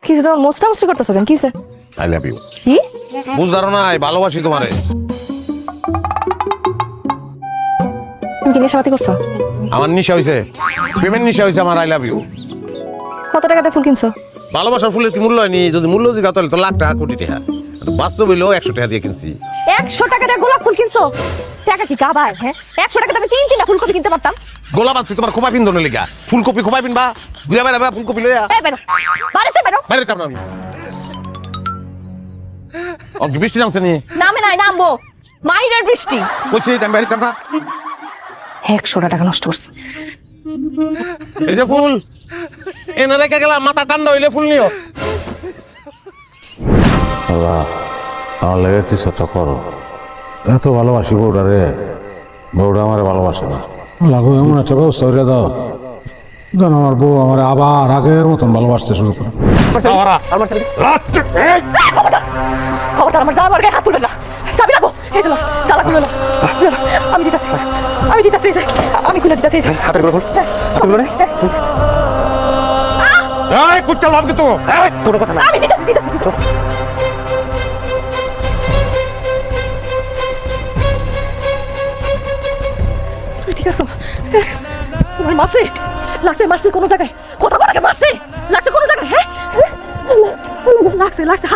কি যে তোমার মোস্টা মোস্টি করতেছো কেন? কিসে? I love you. কি? বুঝদারো না, ভালোবাসি তোমারে। তুমি কি নেশাপাতি করছো? আমার নিশা হইছে, প্রেমের নিশা হইছে আমার। I love you. কত টাকাতে ফুল কিনছো? ভালোবাসার ফুলের কি মূল্য হয়নি? যদি মূল্য জিজ্ঞাসা তাহলে তো লাখ টাকা, কোটি টাকা। বাস্তব হইলেও 100 টাকা দিয়ে কিনছি। 100 টাকা দিয়ে গোলাপ ফুল কিনছো? টাকা কি কাবায়? হ্যাঁ, 100 টাকা আমি তিনটা ফুলকপি কিনতে পারতাম। গোলাপ আনছি তোমার খোপা পিন্দনের লেগা। ফুলকপি খোপা পিনবা, ঘুরে বেড়াবা ফুলকপি লইয়া। এই বেরো, বাড়িতে বেরো। বাইরে কাম না আমি। অঙ্কি বৃষ্টি নামছে নি? নামে নাই, নামবো। মাইরের বৃষ্টি। কইছি আমি বাইরে কাম না। 100 টাকা নষ্ট করছে। এই যে ফুল এনে রেখে গেলাম, মাথা ঠান্ডা হইলে ফুল নিও। আল্লাহ, আমার লেগে কিছু একটা করো। এত ভালোবাসি বউটা রে, বউটা আমার ভালোবাসে না। লাগো এমন একটা ব্যবস্থা করে দাও যেন আমার বউ আমার আবার আগের মতন ভালোবাসতে শুরু করে। খবরদার আমার জামার গায়ে হাত তুলবে না। চাবি লাগো। এই যে তালা খুলে নাও। আমি দিতেছি, আমি দিতেছি, আমি খুলে দিতেছি। হাতের গুলো খুল, হাতের গুলো নে। এই কুত্তা লাভ কিন্তু। এই তোর কথা না। আমি দিতেছি, দিতেছি। তুমি ঠিক আছো? তোমার মারছে, লাগছে, মারছে কোনো জায়গায়? কথা বলাকে মারছে, লাগছে কোনো জায়গায়? হ্যাঁ, লাগছে, লাগছে।